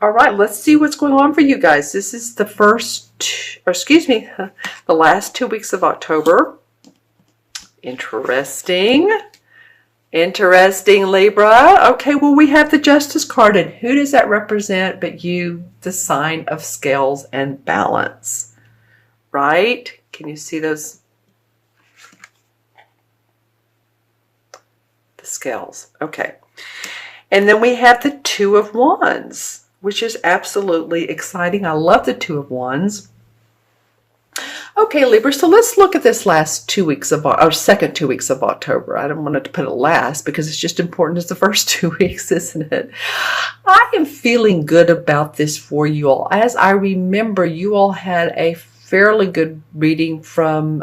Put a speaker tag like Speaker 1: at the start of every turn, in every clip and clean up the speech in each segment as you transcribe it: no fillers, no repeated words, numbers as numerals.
Speaker 1: All right, let's see what's going on for you guys. This is the the last 2 weeks of October. Interesting. Interesting, Libra. Okay, well, we have the Justice card, and who does that represent but you, the sign of scales and balance, right? Can you see those? The scales. Okay. And then we have the Two of Wands, which is absolutely exciting. I love the Two of Wands. Okay, Libra, so let's look at this last 2 weeks of our second 2 weeks of October. I don't want to put it last because it's just important as the first 2 weeks, isn't it? I am feeling good about this for you all. As I remember, you all had a fairly good reading from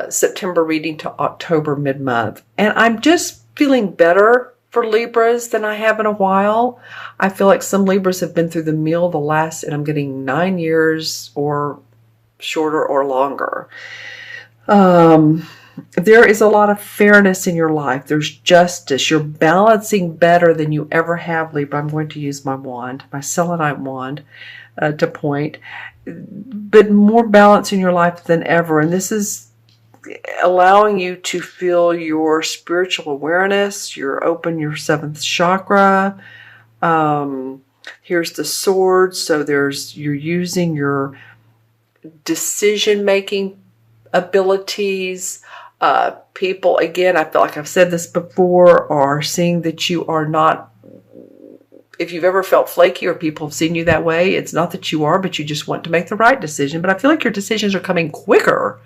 Speaker 1: September reading to October mid-month. And I'm just feeling better for Libras than I have in a while. I feel like some Libras have been through the meal and I'm getting 9 years or shorter or longer. There is a lot of fairness in your life. There's justice. You're balancing better than you ever have, Libra. I'm going to use my wand, my selenite wand, to point. But more balance in your life than ever. And this is allowing you to feel your spiritual awareness. You're open your seventh chakra. Here's the sword. So you're using your decision-making abilities. People, again, I feel like I've said this before, are seeing that you are not, if you've ever felt flaky or people have seen you that way, it's not that you are, but you just want to make the right decision. But I feel like your decisions are coming quicker.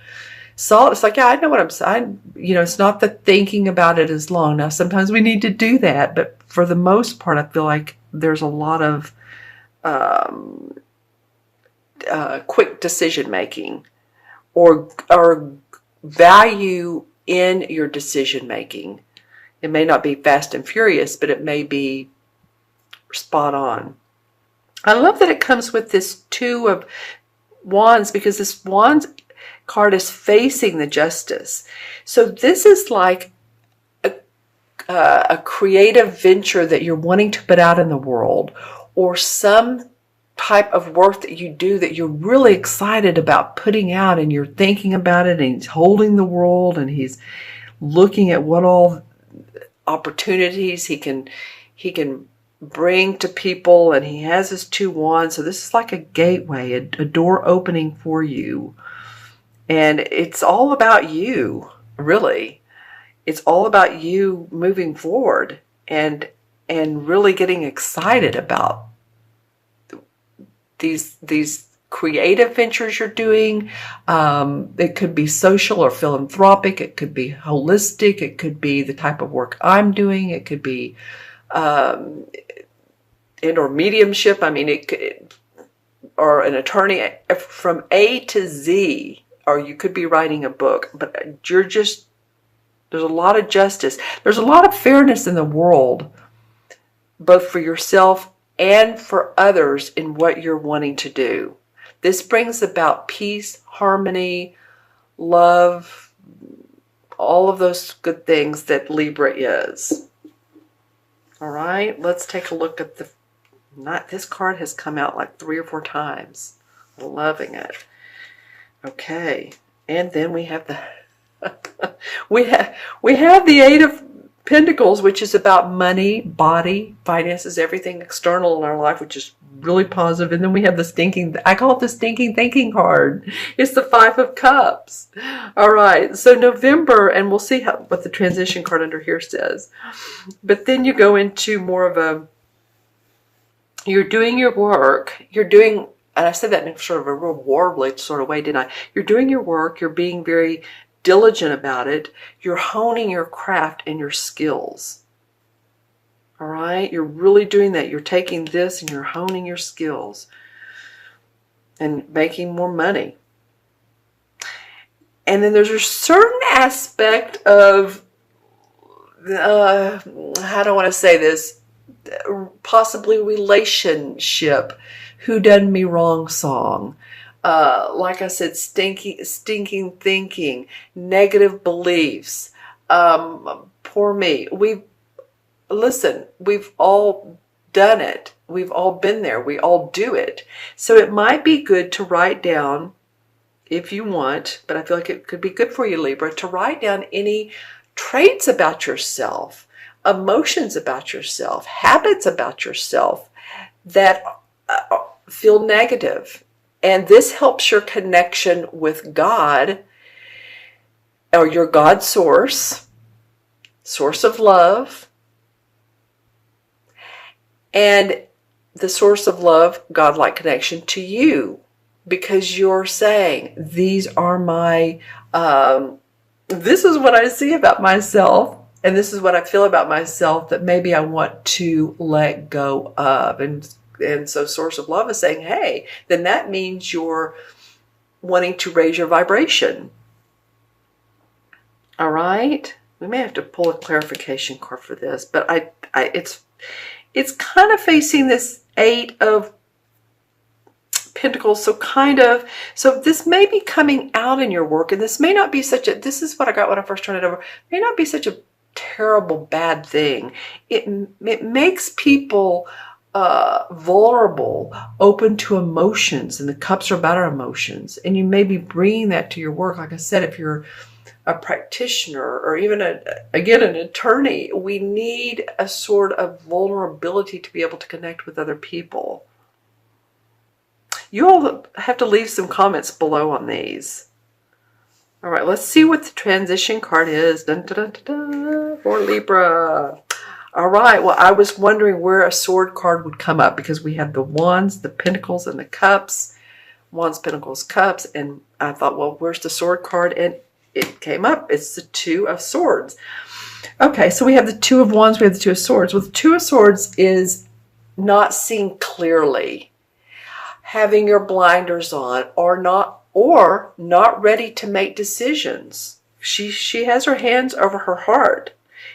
Speaker 1: So it's like, yeah, I know what I'm saying. It's not that thinking about it as long. Now, sometimes we need to do that, but for the most part, I feel like there's a lot of quick decision making or value in your decision making. It may not be fast and furious, but it may be spot on. I love that it comes with this Two of Wands because this Wands card is facing the Justice. So this is like a creative venture that you're wanting to put out in the world, or some type of work that you do that you're really excited about putting out, and you're thinking about it, and he's holding the world, and he's looking at what all opportunities he can bring to people, and he has his Two Wands. So this is like a gateway, a door opening for you. And it's all about you, really. It's all about you moving forward and really getting excited about these creative ventures you're doing. It could be social or philanthropic. It could be holistic. It could be the type of work I'm doing. It could be or mediumship. I mean, or an attorney, from A to Z. Or you could be writing a book, but there's a lot of justice. There's a lot of fairness in the world, both for yourself and for others in what you're wanting to do. This brings about peace, harmony, love, all of those good things that Libra is. All right, let's take a look at this card has come out like 3 or 4 times. Loving it. Okay, and then we have we have the Eight of Pentacles, which is about money, body, finances, everything external in our life, which is really positive. And then we have I call it the stinking thinking card. It's the Five of Cups. All right, so November, and we'll see what the transition card under here says. But then you go into more of you're doing your work, and I said that in sort of a real warbly sort of way, didn't I? You're doing your work. You're being very diligent about it. You're honing your craft and your skills. All right? You're really doing that. You're taking this and you're honing your skills and making more money. And then there's a certain aspect of, how do I want to say this? Possibly relationship. Who Done Me Wrong song. Like I said, stinking thinking, negative beliefs. Poor me. We've all done it. We've all been there. We all do it. So it might be good to write down, if you want, but I feel like it could be good for you, Libra, to write down any traits about yourself, emotions about yourself, habits about yourself that feel negative. And this helps your connection with God, or your God source of love, and the source of love, God-like connection to you, because you're saying, these are my, this is what I see about myself, and this is what I feel about myself that maybe I want to let go of. And so source of love is saying, hey, then that means you're wanting to raise your vibration. All right? We may have to pull a clarification card for this, but it's kind of facing this 8 of Pentacles, so this may be coming out in your work, and this may not be this is what I got when I first turned it over, may not be such a terrible, bad thing. It makes people vulnerable, open to emotions, and the cups are about our emotions, and you may be bringing that to your work. Like I said, if you're a practitioner or even an attorney, we need a sort of vulnerability to be able to connect with other people. You all have to leave some comments below on these. All right, let's see what the transition card is. Dun, dun, dun, dun, dun, for Libra. All right, well, I was wondering where a sword card would come up, because we have the wands, the pentacles, and the cups. Wands, pentacles, cups. And I thought, well, where's the sword card? And it came up. It's the 2 of swords. Okay, so we have the 2 of wands, we have the 2 of swords. Well, the 2 of swords is not seeing clearly, having your blinders on, or not ready to make decisions. She has her hands over her heart,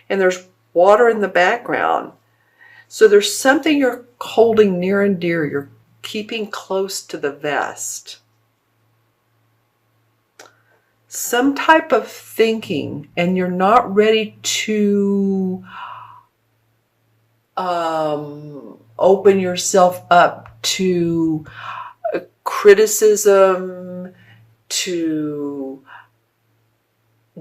Speaker 1: and there's water in the background. So there's something you're holding near and dear. You're keeping close to the vest. Some type of thinking, and you're not ready to open yourself up to criticism, to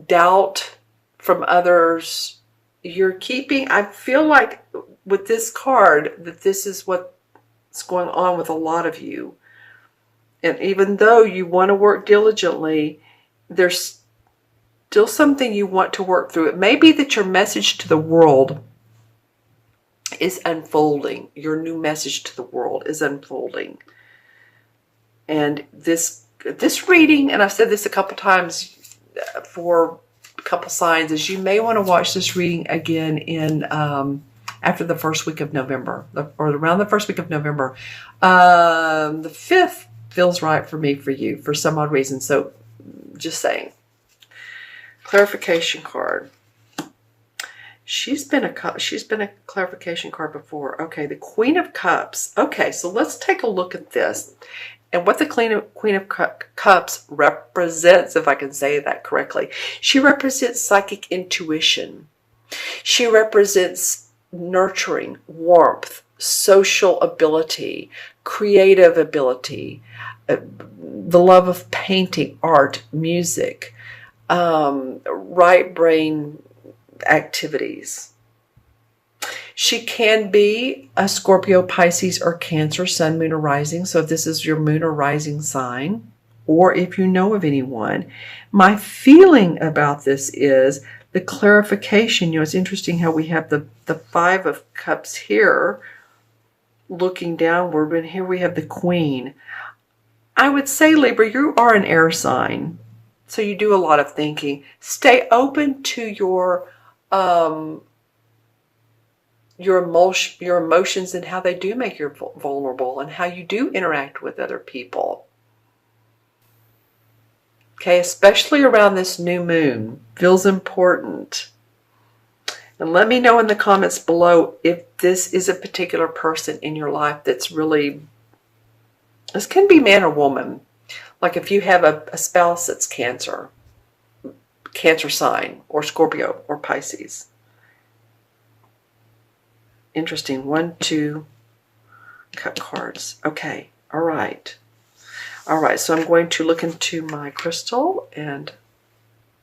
Speaker 1: doubt from others. You're keeping, I feel like with this card, that this is what's going on with a lot of you. And even though you want to work diligently, there's still something you want to work through. It may be that your message to the world is unfolding. Your new message to the world is unfolding. And this reading, and I've said this a couple times for a couple signs, is you may want to watch this reading again in after the first week of November, or around the first week of November. The 5th feels right for me, for you, for some odd reason. So just saying. Clarification card. She's been a clarification card before. Okay, the Queen of Cups. Okay, so let's take a look at this. And what the Queen of Cups represents, if I can say that correctly. She represents psychic intuition. She represents nurturing, warmth, social ability, creative ability, the love of painting, art, music, right brain activities. She can be a Scorpio, Pisces, or Cancer, sun, moon, or rising. So if this is your moon or rising sign, or if you know of anyone, my feeling about this is the clarification. You know, it's interesting how we have the 5 of Cups here looking downward, and here we have the Queen. I would say, Libra, you are an air sign, so you do a lot of thinking. Stay open to your emotions and how they do make you vulnerable, and how you do interact with other people. Okay, especially around this new moon, feels important. And let me know in the comments below if this is a particular person in your life that's really, this can be man or woman. Like if you have a spouse that's Cancer sign, or Scorpio, or Pisces. Interesting. 1, 2, cut cards. Okay. All right. All right. So I'm going to look into my crystal and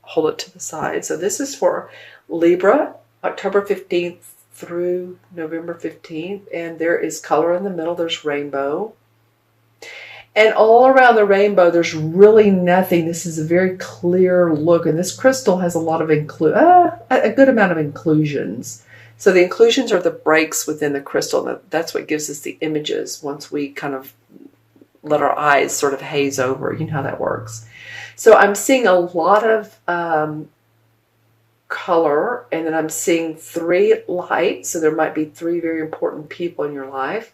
Speaker 1: hold it to the side. So this is for Libra, October 15th through November 15th. And there is color in the middle. There's rainbow. And all around the rainbow, there's really nothing. This is a very clear look. And this crystal has a lot of a good amount of inclusions. So the inclusions are the breaks within the crystal. And that's what gives us the images once we kind of let our eyes sort of haze over. You know how that works. So I'm seeing a lot of color, and then I'm seeing 3 lights. So there might be 3 very important people in your life.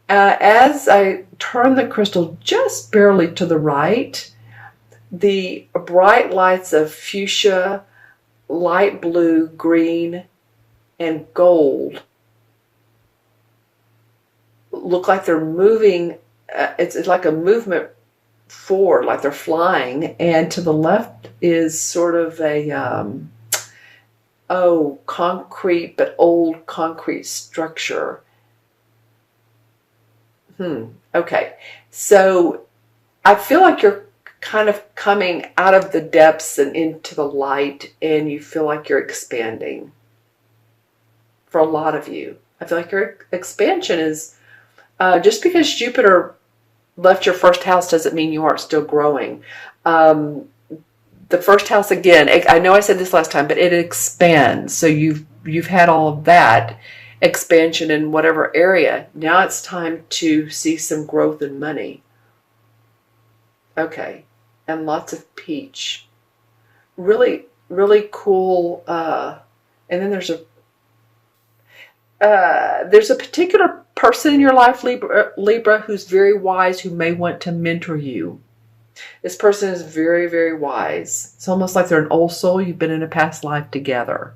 Speaker 1: As I turn the crystal just barely to the right, the bright lights of fuchsia, light blue, green, and gold look like they're moving. It's like a movement forward, like they're flying. And to the left is sort of a, concrete, but old concrete structure. Okay, so I feel like you're kind of coming out of the depths and into the light, and you feel like you're expanding. For a lot of you, I feel like your expansion is, just because Jupiter left your first house doesn't mean you aren't still growing. The first house, again, I know I said this last time, but it expands. So you've had all of that expansion in whatever area. Now it's time to see some growth in money. Okay, and lots of peach. Really, really cool. And then there's a particular person in your life, Libra, who's very wise, who may want to mentor you. This person is very, very wise. It's almost like they're an old soul. You've been in a past life together.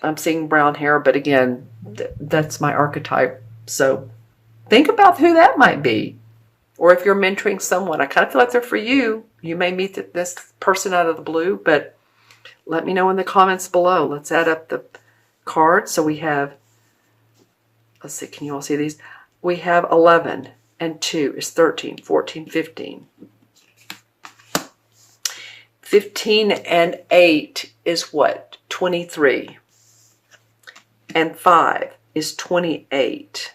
Speaker 1: I'm seeing brown hair, but again, that's my archetype. So think about who that might be. Or if you're mentoring someone, I kind of feel like they're for you. You may meet this person out of the blue, but let me know in the comments below. Let's add up the cards. So we have, let's see, can you all see these? We have 11 and 2 is 13, 14, 15. 15 and 8 is what? 23. And 5 is 28.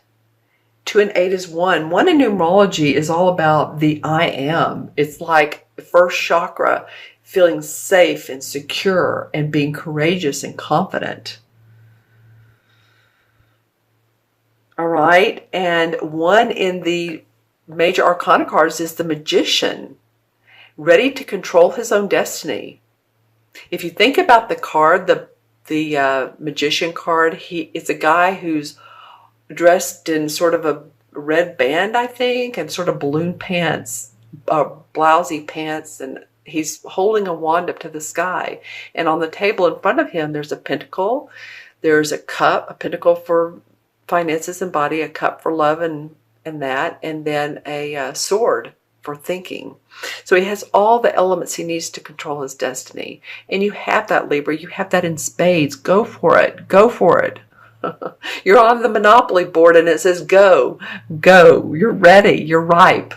Speaker 1: 2 and 8 is 1. 1 in numerology is all about the I am. It's like the first chakra, feeling safe and secure and being courageous and confident. All right. And 1 in the major arcana cards is the magician, ready to control his own destiny. If you think about the card, the magician card, it's a guy who's dressed in sort of a red band, I think, and sort of balloon pants, blousy pants, and he's holding a wand up to the sky. And on the table in front of him, there's a pentacle, there's a cup, a pentacle for finances and body, a cup for love and that, and then a sword for thinking. So he has all the elements he needs to control his destiny. And you have that, Libra. You have that in spades. Go for it. Go for it. You're on the Monopoly board and it says go. Go. You're ready. You're ripe.